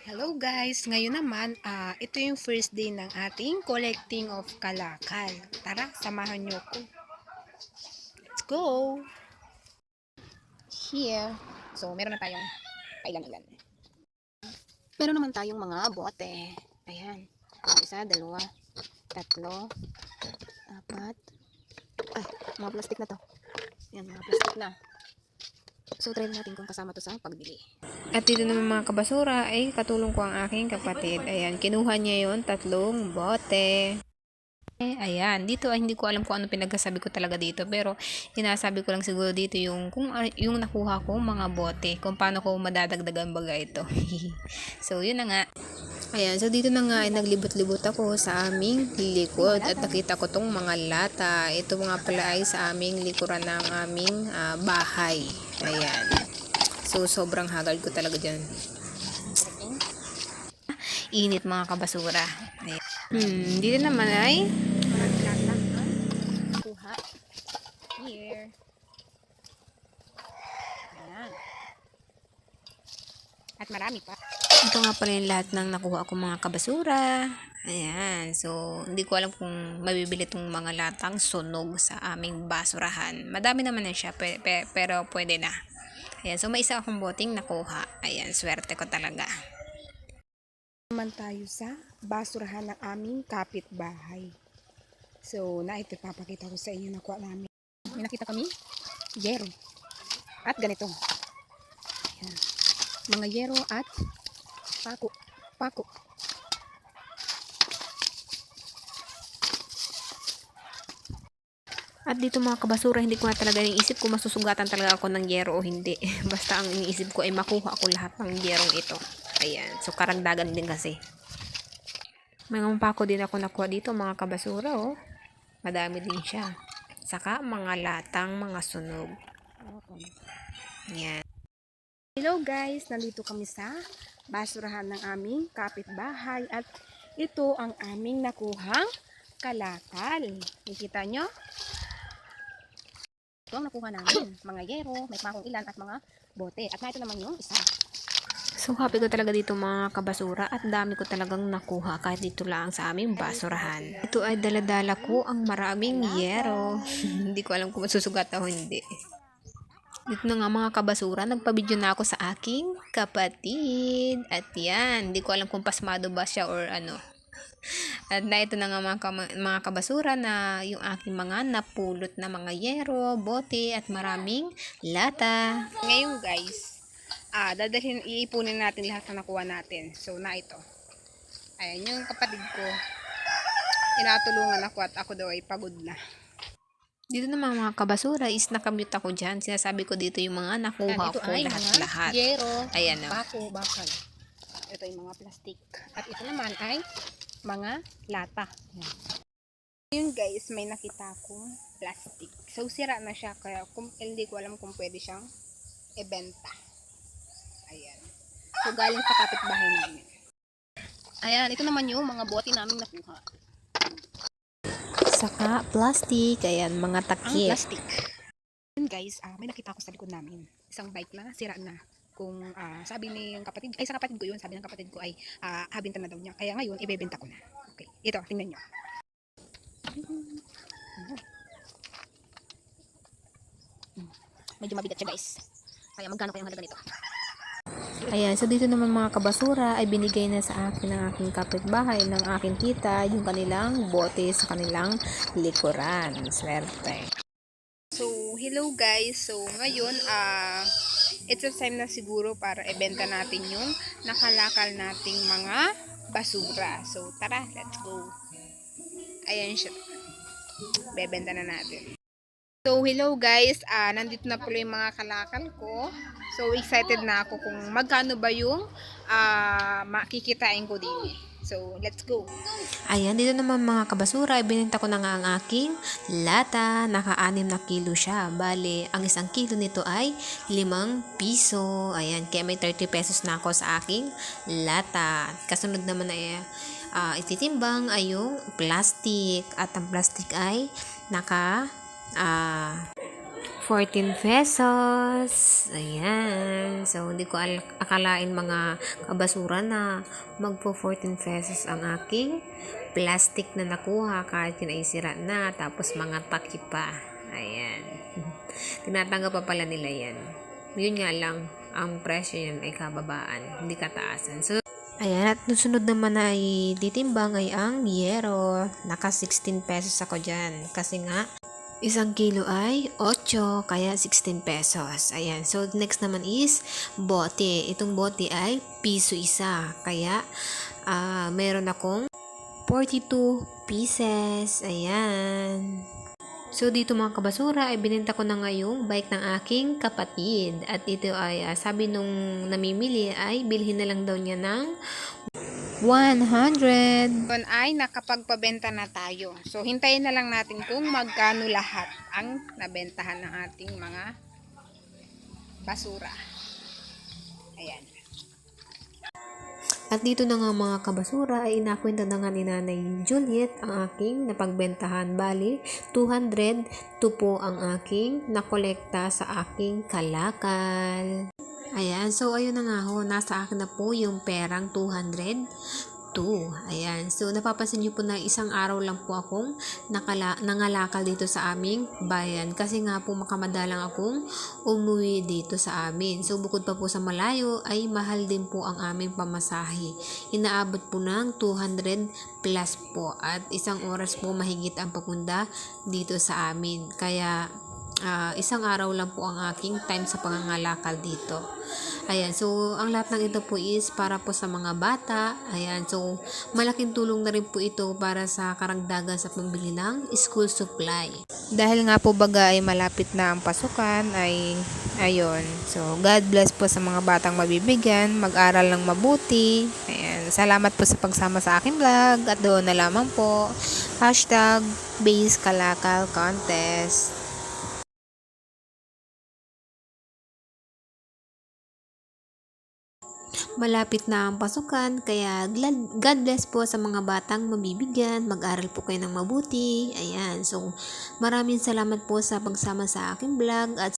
Hello guys! Ngayon naman, ito yung first day ng ating collecting of kalakal. Tara, samahan nyo ko. Let's go! Here. So, meron na tayong pailan-ilan. Meron naman tayong mga bote. Ayan. Isa, dalawa, tatlo, apat. Ay, mga plastic na to. Ayan, mga plastic na. So, try natin kung kasama to sa pagbili. At dito naman mga kabasura ay katulong ko ang aking kapatid. Ayan, kinuha niya yon 3 bote. Ayan, dito ay hindi ko alam kung ano pinagkasabi ko talaga dito. Pero, sinasabi ko lang siguro dito yung, yung nakuha ko mga bote. Kung paano ko madadagdagan baga ito. So, yun na nga. Ayan, so dito na nga ay naglibot-libot ako sa aming likod at nakita ko tong mga lata. Ito mga pala ay sa aming likuran ng aming bahay. Ayan. So, sobrang hagal ko talaga dyan. Init mga kabasura. Ayan. Dito naman ay maraming lata. Kuha. Here. Ayan. At marami pa. Ito nga pala yung lahat ng nakuha ko mga kabasura. Ayan. So, hindi ko alam kung mabibili itong mga latang sunog sa aming basurahan. Madami naman na siya, pero pwede na. Ayan. So, may isa akong boting nakuha. Ayan. Swerte ko talaga. Naman tayo sa basurahan ng aming kapitbahay. So, ito papakita ko sa inyo nakuha namin. May nakita kami yero. At ganito. Ayan. Mga yero at pako. At dito mga kabasura, hindi ko na talaga iniisip kung masusugatan talaga ako ng yero o hindi. Basta ang iniisip ko ay makuha ako lahat ng yerong ito. Ayan. So, karagdagan din kasi. May mga pako din ako nakuha dito mga kabasura, oh. Madami din siya. Saka mga latang mga sunog. Ayan. Hello guys! Nandito kami sa basurahan ng aming kapitbahay at ito ang aming nakuhang kalakal. Nakita nyo? Ito ang nakuha namin. Mga yero, may pakong ilan at mga bote. At ito naman yung isa. So happy ko talaga dito mga kabasura at dami ko talagang nakuha kahit dito lang sa aming basurahan. Ito ay daladala ko ang maraming yero. Hindi ko alam kung masusugat o hindi. Dito na nga mga kabasura, nagpa-video na ako sa aking kapatid. At yan, hindi ko alam kung pasmado ba siya or ano. At na ito na nga mga kabasura na yung aking mga napulot na mga yero, bote at maraming lata. Ngayon guys, iipunin natin lahat na nakuha natin. So ito. Ayan yung kapatid ko. Tinatulungan ako at ako daw ay pagod na. Dito naman mga kabasura is nakamute ako dyan. Sinasabi ko dito yung mga nakuha ko lahat-lahat. Yero, ayan o. pako, bakal. Ito yung mga plastic. At ito naman ay mga lata. Yun guys, may nakita akong plastic. So sira na siya kaya hindi ko alam kung pwede siyang ibenta. Ayan. So galing sa kapitbahay namin. Ayan, ito naman yung mga bote namin nakuha. Saka plastic, ayan, mga takip. Ang plastic. Yun guys, may nakita ko sa likod namin. Isang bike na, sira na. Kung sabi ng kapatid, ay sa kapatid ko yun, sabi ng kapatid ko ay habinta na daw niya. Kaya ngayon, ibebenta ko na. Okay, ito, tingnan nyo. Medyo mabigat siya guys. Kaya magkano kayang halaga nito? Ayan, so dito naman mga kabasura ay binigay na sa akin ng aking kapitbahay ng aking tita yung kanilang bote sa kanilang likuran. Swerte. So, hello guys. So, ngayon, it's a time na siguro para ibenta natin yung nakalakal nating mga basura. So, tara, let's go. Ayan siya. Bebenta na natin. So, hello guys. Nandito na pala yung mga kalakal ko. So, excited na ako kung magkano ba yung makikitain ko din. So, let's go. Ayan, dito naman mga kabasura, ibinenta ko na nga ang aking lata. Naka-6 na kilo siya. Bale, ang 1 kilo nito ay 5 piso. Ayan, kaya may 30 pesos na ako sa aking lata. Kasunod naman ay ititimbang ay yung plastic. At ang plastic ay naka 14 pesos. Ayan. So, hindi ko akalain mga kabasura na magpo 14 pesos ang aking plastic na nakuha kahit kinaisira na. Tapos mga taki pa. Ayan. Tinatanggap pa pala nila yan. Yun nga lang, ang presyo yan ay kababaan, hindi kataasan. So, ayan, at sunod naman ay ditimbang ay ang yero. Naka 16 pesos ako dyan. Kasi nga, isang kilo ay 8, kaya 16 pesos. Ayan. So, next naman is bote. Itong bote ay piso isa. Kaya, meron akong 42 pieces. Ayan. So, dito mga kabasura, ay bininta ko na ngayong bike ng aking kapatid. At ito ay, sabi nung namimili ay bilhin na lang daw niya ng 100. Yun ay nakapagpabenta na tayo. So, hintayin na lang natin kung magkano lahat ang nabentahan ng ating mga basura. Ayan. At dito na nga mga kabasura ay inakwenta na nga ni Nanay Juliet ang aking napagbentahan. Bali, 200 po ang aking nakolekta sa aking kalakal. Ayan, so ayun na nga ho, nasa akin na po yung perang 202. Ayan, so napapansin niyo po na isang araw lang po akong nangalakal dito sa aming bayan. Kasi nga po makamadalang akong umuwi dito sa amin. So bukod pa po sa malayo ay mahal din po ang aming pamasahe. Inaabot po ng 200 plus po at isang oras po mahigit ang papunta dito sa amin. Kaya isang araw lang po ang aking time sa pangangalakal dito. Ayan, so ang lahat ng ito po is para po sa mga bata. Ayan, so malaking tulong na rin po ito para sa karagdagan sa pambili ng school supply. Dahil nga po baga ay malapit na ang pasukan ay ayun. So, God bless po sa mga batang mabibigyan, mag-aral ng mabuti. Ayan, salamat po sa pagsama sa aking vlog at doon na lamang po #Base Kalakal Contest. Malapit na ang pasukan, kaya God bless po sa mga batang mabibigyan. Mag-aral po kayo ng mabuti. Ayan, so maraming salamat po sa pagsama sa aking vlog at